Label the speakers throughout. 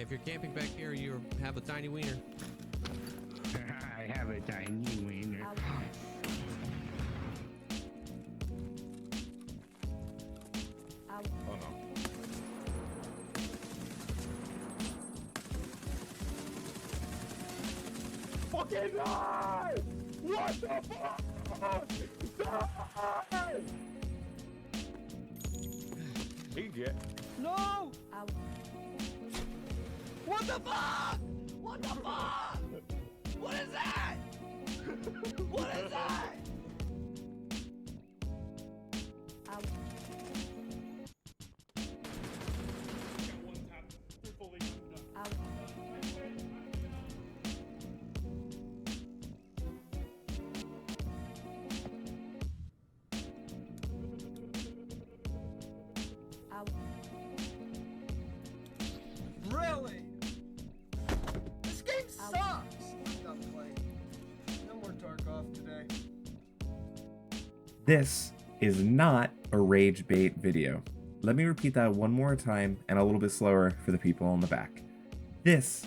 Speaker 1: If you're camping back here, you have a tiny wiener.
Speaker 2: I have a tiny wiener.
Speaker 3: Oh no. Fucking die! What the fuck? Die! Hey, Jet.
Speaker 1: No! What the fuck? What the fuck? What is that? What is that?
Speaker 4: Really? This game sucks! I'm done playing. No more Tarkov today.
Speaker 5: This is not a rage bait video. Let me repeat that one more time and a little bit slower for the people in the back. This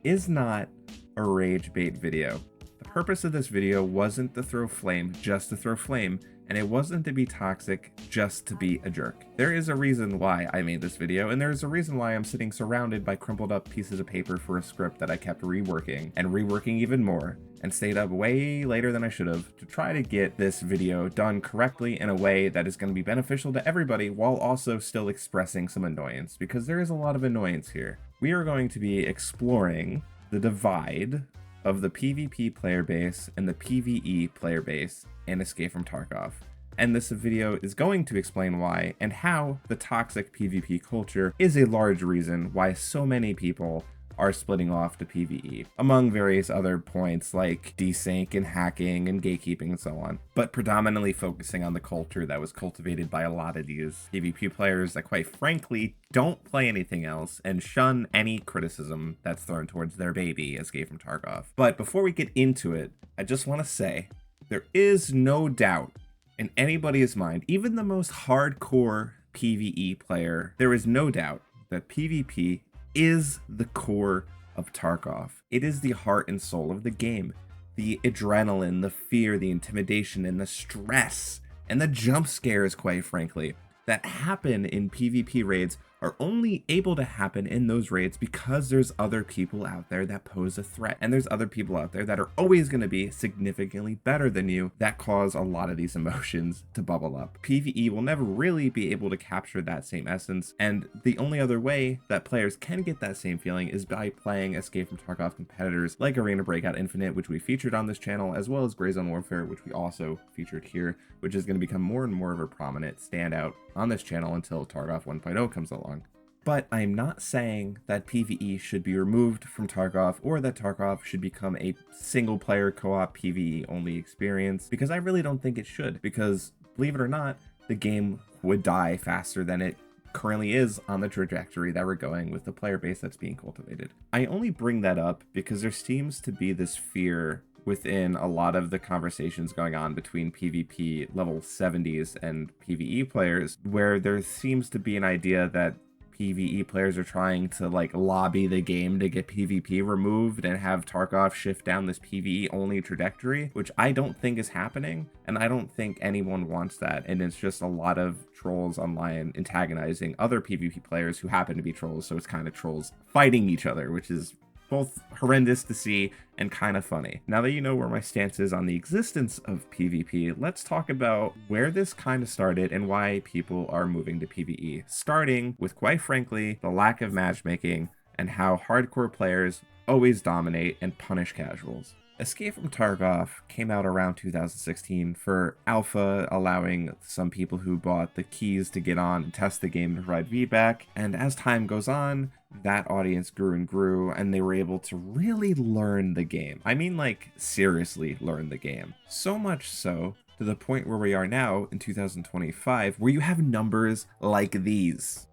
Speaker 5: is not a rage bait video. The purpose of this video wasn't to throw flame just to throw flame, and it wasn't to be toxic just to be a jerk. There is a reason why I made this video, and there's a reason why I'm sitting surrounded by crumpled up pieces of paper for a script that I kept reworking, and reworking even more, and stayed up way later than I should have to try to get this video done correctly in a way that is going to be beneficial to everybody while also still expressing some annoyance, because there is a lot of annoyance here. We are going to be exploring the divide of the PvP player base and the PvE player base in Escape from Tarkov. And this video is going to explain why and how the toxic PvP culture is a large reason why so many people are splitting off to PvE, among various other points like desync and hacking and gatekeeping and so on, but predominantly focusing on the culture that was cultivated by a lot of these PvP players that quite frankly don't play anything else and shun any criticism that's thrown towards their baby, Escape from Tarkov. But before we get into it, I just want to say, there is no doubt in anybody's mind, even the most hardcore PvE player, there is no doubt that PvP is the core of Tarkov. It is the heart and soul of the game. The adrenaline, the fear, the intimidation, and the stress, and the jump scares, quite frankly, that happen in PvP raids are only able to happen in those raids because there's other people out there that pose a threat. And there's other people out there that are always going to be significantly better than you that cause a lot of these emotions to bubble up. PvE will never really be able to capture that same essence. And the only other way that players can get that same feeling is by playing Escape from Tarkov competitors like Arena Breakout Infinite, which we featured on this channel, as well as Gray Zone Warfare, which we also featured here, which is going to become more and more of a prominent standout on this channel until Tarkov 1.0 comes along. But I'm not saying that PvE should be removed from Tarkov or that Tarkov should become a single player co-op PvE only experience, because I really don't think it should, because believe it or not, the game would die faster than it currently is on the trajectory that we're going with the player base that's being cultivated. I only bring that up because there seems to be this fear within a lot of the conversations going on between PvP level 70s and PvE players, where there seems to be an idea that PvE players are trying to like lobby the game to get PvP removed and have Tarkov shift down this PvE only trajectory, which I don't think is happening, and I don't think anyone wants that. And it's just a lot of trolls online antagonizing other PvP players who happen to be trolls, so it's kind of trolls fighting each other, which is both horrendous to see and kind of funny. Now that you know where my stance is on the existence of PvP, let's talk about where this kind of started and why people are moving to PvE, starting with, quite frankly, the lack of matchmaking and how hardcore players always dominate and punish casuals. Escape from Tarkov came out around 2016 for alpha, allowing some people who bought the keys to get on and test the game to provide feedback, and as time goes on, that audience grew and grew, and they were able to really learn the game. I mean, like, seriously learn the game. So much so, to the point where we are now in 2025, where you have numbers like these.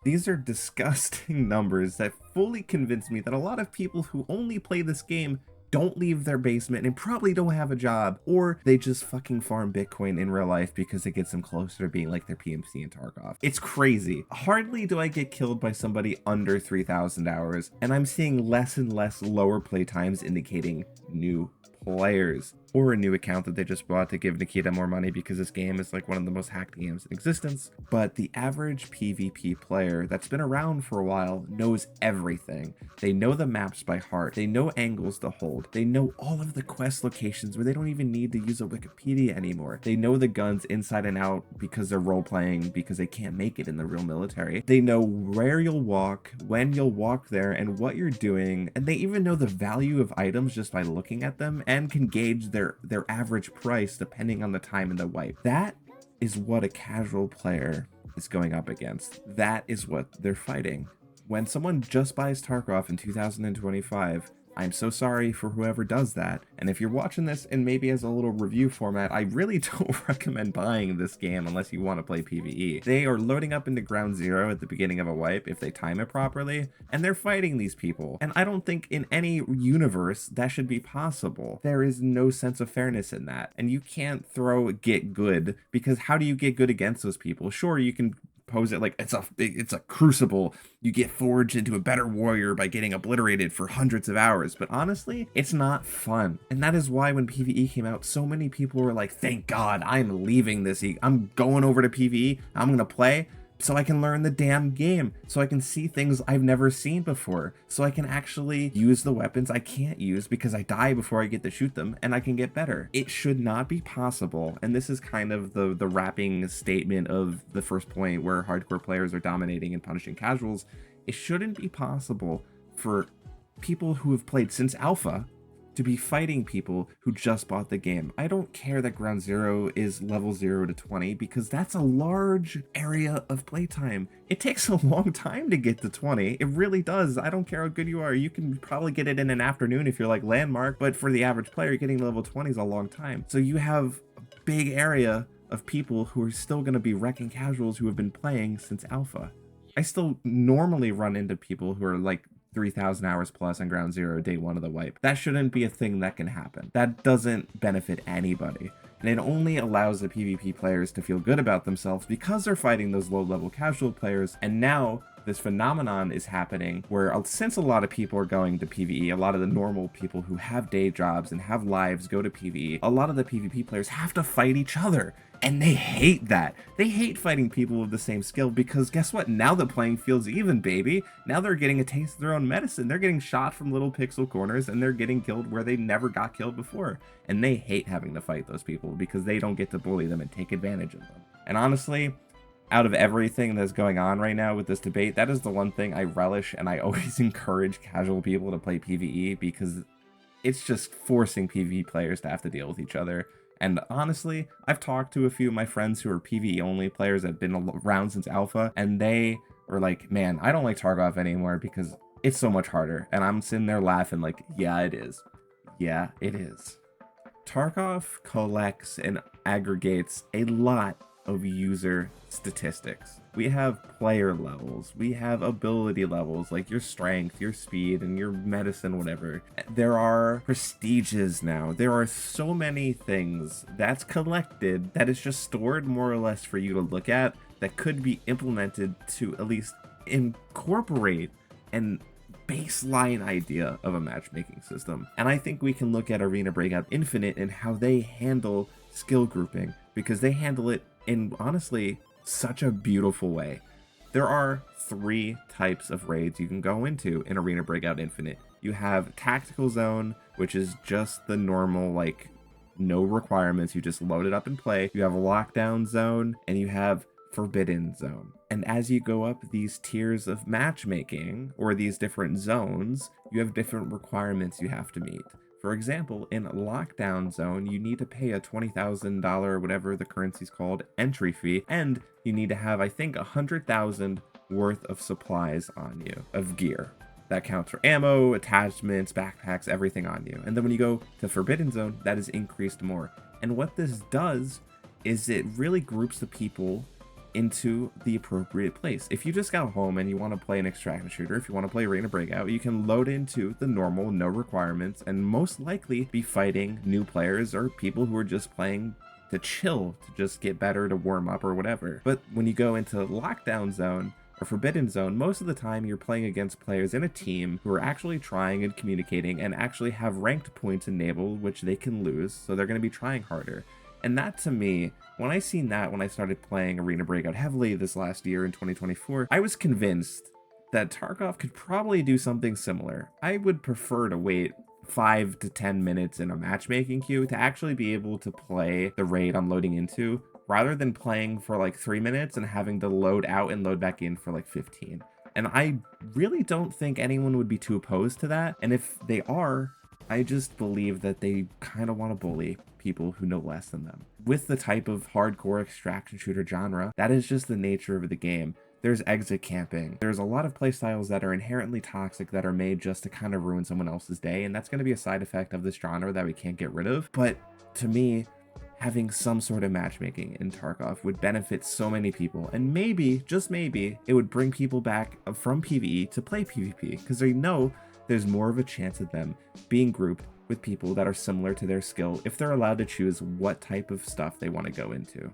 Speaker 5: These are disgusting numbers that fully convince me that a lot of people who only play this game don't leave their basement and probably don't have a job, or they just fucking farm Bitcoin in real life because it gets them closer to being like their PMC in Tarkov. It's crazy. Hardly do I get killed by somebody under 3,000 hours, and I'm seeing less and less lower play times indicating new players, or a new account that they just bought to give Nikita more money because this game is like one of the most hacked games in existence. But the average PvP player that's been around for a while knows everything. They know the maps by heart. They know angles to hold. They know all of the quest locations where they don't even need to use a Wikipedia anymore. They know the guns inside and out because they're role playing because they can't make it in the real military. They know where you'll walk, when you'll walk there, and what you're doing. And they even know the value of items just by looking at them and can gauge their average price depending on the time in the wipe. That is what a casual player is going up against. That is what they're fighting. When someone just buys Tarkov in 2025, I'm so sorry for whoever does that. And if you're watching this and maybe as a little review format, I really don't recommend buying this game unless you want to play PvE. They are loading up into ground zero at the beginning of a wipe if they time it properly, and they're fighting these people. And I don't think in any universe that should be possible. There is no sense of fairness in that. And you can't throw get good, because how do you get good against those people? Sure, you can pose it like it's a crucible. You get forged into a better warrior by getting obliterated for hundreds of hours, but honestly, it's not fun. And that is why when PvE came out, so many people were like, thank God I'm leaving this. I'm going over to PvE. I'm gonna play so I can learn the damn game, so I can see things I've never seen before, so I can actually use the weapons I can't use because I die before I get to shoot them, and I can get better. It should not be possible, and this is kind of the wrapping statement of the first point where hardcore players are dominating and punishing casuals. It shouldn't be possible for people who have played since alpha to be fighting people who just bought the game. I don't care that ground zero is level 0 to 20 because that's a large area of playtime. It takes a long time to get to 20. It really does. I don't care how good you are. You can probably get it in an afternoon if you're like Landmark, but for the average player, getting level 20 is a long time. So you have a big area of people who are still going to be wrecking casuals who have been playing since alpha. I still normally run into people who are like 3,000 hours plus on ground zero day one of the wipe. That shouldn't be a thing that can happen. That doesn't benefit anybody. And it only allows the PvP players to feel good about themselves because they're fighting those low-level casual players. And now this phenomenon is happening where, since a lot of people are going to PvE, a lot of the normal people who have day jobs and have lives go to PvE, a lot of the PvP players have to fight each other. And they hate that. They hate fighting people with the same skill because guess what? Now the playing field's even, baby. Now they're getting a taste of their own medicine. They're getting shot from little pixel corners and they're getting killed where they never got killed before. And they hate having to fight those people because they don't get to bully them and take advantage of them. And honestly, out of everything that's going on right now with this debate, that is the one thing I relish, and I always encourage casual people to play PvE because it's just forcing PvE players to have to deal with each other. And honestly, I've talked to a few of my friends who are PvE only players that have been around since alpha, and they were like, man, I don't like Tarkov anymore because it's so much harder. And I'm sitting there laughing like, yeah, it is. Yeah, it is. Tarkov collects and aggregates a lot of user statistics. We have player levels, we have ability levels like your strength, your speed, and your medicine, whatever. There are prestiges now. There are so many things that's collected that is just stored more or less for you to look at that could be implemented to at least incorporate an baseline idea of a matchmaking system. And I think we can look at Arena Breakout Infinite and how they handle skill grouping, because they handle it in honestly such a beautiful way. There are 3 types of raids you can go into in Arena Breakout Infinite. You have Tactical Zone, which is just the normal, like, no requirements, you just load it up and play. You have a Lockdown Zone, and you have Forbidden Zone. And as you go up these tiers of matchmaking, or these different zones, you have different requirements you have to meet. For example, in Lockdown Zone, you need to pay a $20,000, whatever the currency's called, entry fee, and you need to have, I think, 100,000 worth of supplies on you, of gear. That counts for ammo, attachments, backpacks, everything on you. And then when you go to Forbidden Zone, that is increased more. And what this does is it really groups the people into the appropriate place. If you just got home and you want to play an extraction shooter, if you want to play Arena Breakout, you can load into the normal, no requirements, and most likely be fighting new players or people who are just playing to chill, to just get better, to warm up or whatever. But when you go into Lockdown Zone or Forbidden Zone, most of the time you're playing against players in a team who are actually trying and communicating and actually have ranked points enabled, which they can lose, so they're going to be trying harder. And that, to me, when I seen that when I started playing Arena Breakout heavily this last year in 2024, I was convinced that Tarkov could probably do something similar. I would prefer to wait 5 to 10 minutes in a matchmaking queue to actually be able to play the raid I'm loading into, rather than playing for like 3 minutes and having to load out and load back in for like 15. And I really don't think anyone would be too opposed to that. And if they are, I just believe that they kind of want to bully people who know less than them. With the type of hardcore extraction shooter genre, that is just the nature of the game. There's exit camping. There's a lot of playstyles that are inherently toxic that are made just to kind of ruin someone else's day, and that's going to be a side effect of this genre that we can't get rid of. But to me, having some sort of matchmaking in Tarkov would benefit so many people, and maybe, just maybe, it would bring people back from PvE to play PvP, because they know there's more of a chance of them being grouped with people that are similar to their skill if they're allowed to choose what type of stuff they want to go into.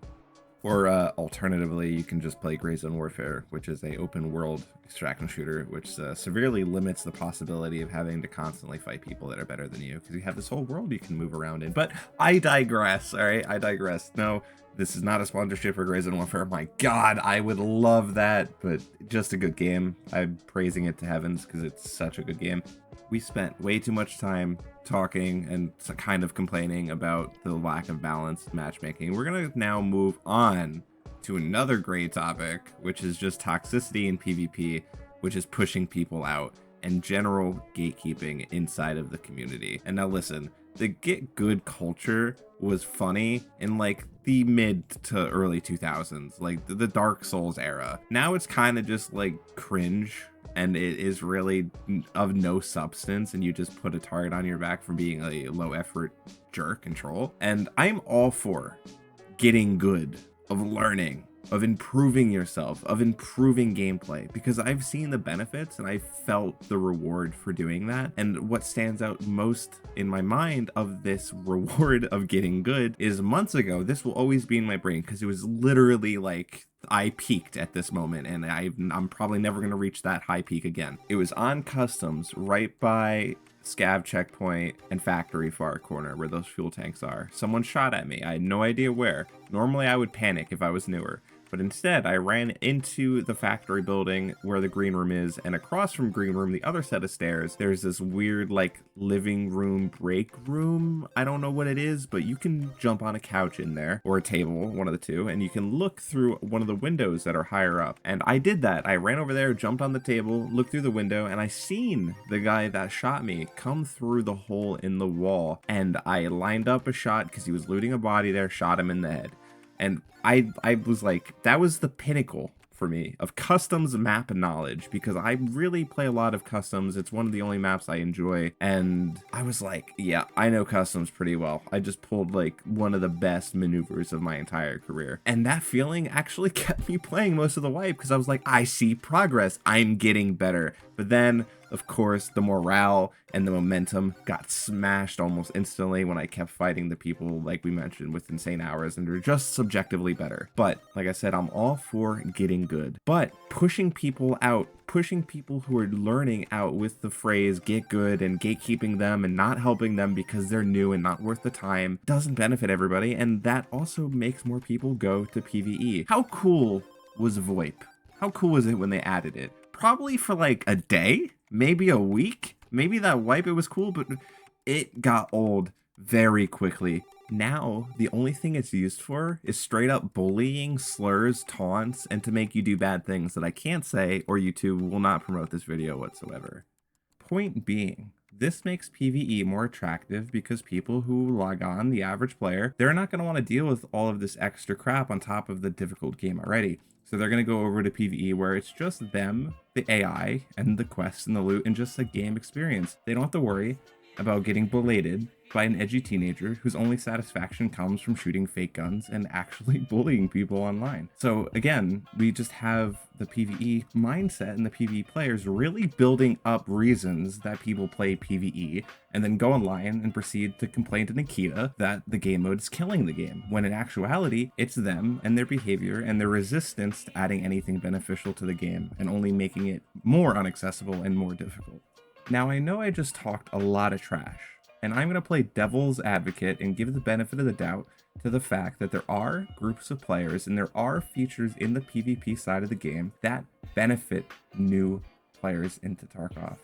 Speaker 5: Or alternatively, you can just play Gray Zone Warfare, which is a open world extraction shooter, which severely limits the possibility of having to constantly fight people that are better than you, because you have this whole world you can move around in. But I digress, all right? I digress. No, this is not a sponsorship for Gray Zone Warfare. My God, I would love that, but just a good game. I'm praising it to heavens because it's such a good game. We spent way too much time talking and kind of complaining about the lack of balanced matchmaking. We're going to now move on to another great topic, which is just toxicity in PvP, which is pushing people out, and general gatekeeping inside of the community. And now listen, the get good culture was funny in like the mid to early 2000s, like the Dark Souls era. Now it's kind of just like cringe, and it is really of no substance, and you just put a target on your back from being a low effort jerk and troll. And I'm all for getting good, of learning, of improving yourself, of improving gameplay, because I've seen the benefits and I felt the reward for doing that. And what stands out most in my mind of this reward of getting good is months ago, this will always be in my brain because it was literally like I peaked at this moment, and I'm probably never going to reach that high peak again. It was on customs right by Scav checkpoint and factory far corner where those fuel tanks are. Someone shot at me. I had no idea where. Normally I would panic if I was newer, but instead I ran into the factory building where the green room is, and across from green room, the other set of stairs, there's this weird like living room break room. I don't know what it is, but you can jump on a couch in there, or a table, one of the two, and you can look through one of the windows that are higher up. And I did that. I ran over there, jumped on the table, looked through the window, and I seen the guy that shot me come through the hole in the wall, and I lined up a shot because he was looting a body there, shot him in the head. And I was like, that was the pinnacle for me of customs map knowledge, because I really play a lot of customs. It's one of the only maps I enjoy. And I was like, yeah, I know customs pretty well. I just pulled like one of the best maneuvers of my entire career. And that feeling actually kept me playing most of the wipe, because I was like, I see progress. I'm getting better. But then, of course, the morale and the momentum got smashed almost instantly when I kept fighting the people, like we mentioned, with insane hours, and they're just subjectively better. But like I said, I'm all for getting good. But pushing people out, pushing people who are learning out with the phrase get good and gatekeeping them and not helping them because they're new and not worth the time doesn't benefit everybody. And that also makes more people go to PvE. How cool was VoIP? How cool was it when they added it? Probably for like a day, maybe a week. Maybe that wipe, it was cool, but it got old very quickly. Now, the only thing it's used for is straight up bullying, slurs, taunts, and to make you do bad things that I can't say, or YouTube will not promote this video whatsoever. Point being, this makes PvE more attractive because people who log on, the average player, they're not going to want to deal with all of this extra crap on top of the difficult game already. So they're going to go over to PvE where it's just them, the AI, and the quests and the loot, and just a game experience. They don't have to worry about getting belated by an edgy teenager whose only satisfaction comes from shooting fake guns and actually bullying people online. So again, we just have the PvE mindset and the PvE players really building up reasons that people play PvE and then go online and proceed to complain to Nikita that the game mode is killing the game, when in actuality, it's them and their behavior and their resistance to adding anything beneficial to the game and only making it more inaccessible and more difficult. Now, I know I just talked a lot of trash, and I'm going to play devil's advocate and give the benefit of the doubt to the fact that there are groups of players and there are features in the PvP side of the game that benefit new players into Tarkov.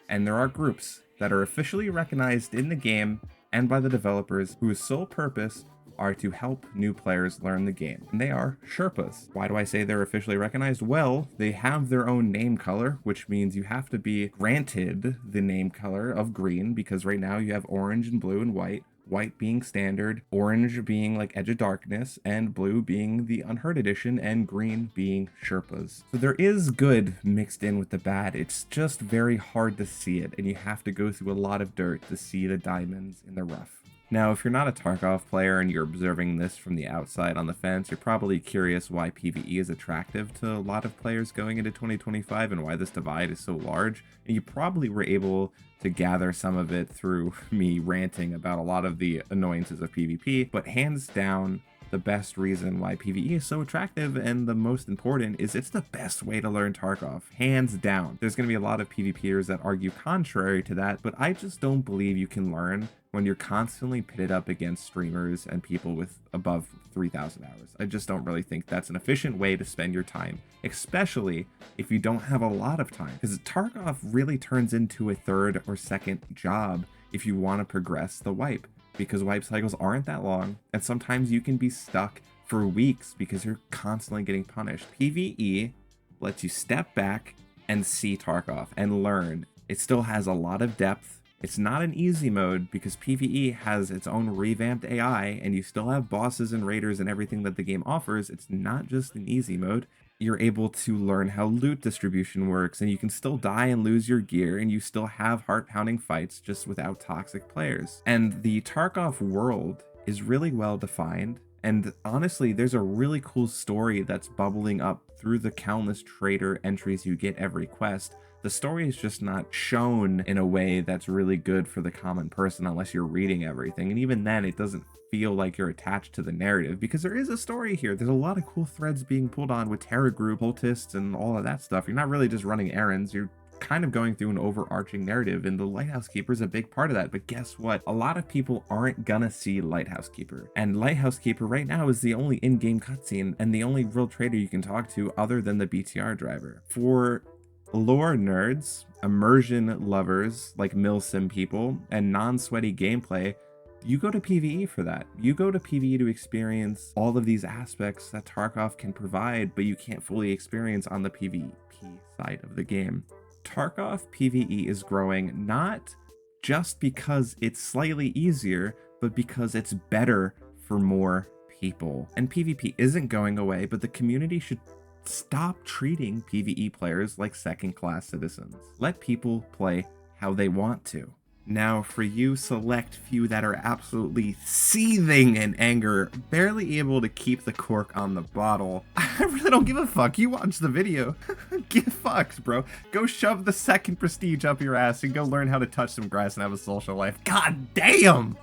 Speaker 5: And there are groups that are officially recognized in the game and by the developers whose sole purpose are to help new players learn the game. And they are Sherpas. Why do I say they're officially recognized? Well, they have their own name color, which means you have to be granted the name color of green, because right now you have orange and blue and white. White being standard, orange being like Edge of Darkness, and blue being the Unheard Edition, and green being Sherpas. So there is good mixed in with the bad. It's just very hard to see it, and you have to go through a lot of dirt to see the diamonds in the rough. Now, if you're not a Tarkov player and you're observing this from the outside on the fence, you're probably curious why PvE is attractive to a lot of players going into 2025 and why this divide is so large. And you probably were able to gather some of it through me ranting about a lot of the annoyances of PvP, but hands down, the best reason why PvE is so attractive and the most important is it's the best way to learn Tarkov, hands down. There's going to be a lot of PvPers that argue contrary to that, but I just don't believe you can learn when you're constantly pitted up against streamers and people with above 3,000 hours. I just don't really think that's an efficient way to spend your time, especially if you don't have a lot of time, because Tarkov really turns into a third or second job if you want to progress the wipe, because wipe cycles aren't that long, and sometimes you can be stuck for weeks because you're constantly getting punished. PvE lets you step back and see Tarkov and learn. It still has a lot of depth. It's not an easy mode because PvE has its own revamped AI and you still have bosses and raiders and everything that the game offers. It's not just an easy mode. You're able to learn how loot distribution works, and you can still die and lose your gear, and you still have heart-pounding fights just without toxic players. And the Tarkov world is really well defined, and honestly, there's a really cool story that's bubbling up through the countless trader entries you get every quest. The story is just not shown in a way that's really good for the common person unless you're reading everything, and even then it doesn't feel like you're attached to the narrative, because there is a story here. There's a lot of cool threads being pulled on with Terror Group, cultists, and all of that stuff. You're not really just running errands, you're kind of going through an overarching narrative, and the Lighthouse Keeper is a big part of that. But guess what? A lot of people aren't gonna see Lighthouse Keeper, and Lighthouse Keeper right now is the only in-game cutscene and the only real trader you can talk to other than the BTR driver. For lore nerds, immersion lovers like milsim people, and non-sweaty gameplay, you go to PvE for that. You go to PvE to experience all of these aspects that Tarkov can provide, but you can't fully experience on the PvP side of the game. Tarkov PvE is growing not just because it's slightly easier, but because it's better for more people. And PvP isn't going away, but the community should stop treating PvE players like second-class citizens. Let people play how they want to. Now, for you select few that are absolutely seething in anger, barely able to keep the cork on the bottle, I really don't give a fuck. You watch the video. Give fucks, bro. Go shove the second prestige up your ass and go learn how to touch some grass and have a social life. God damn!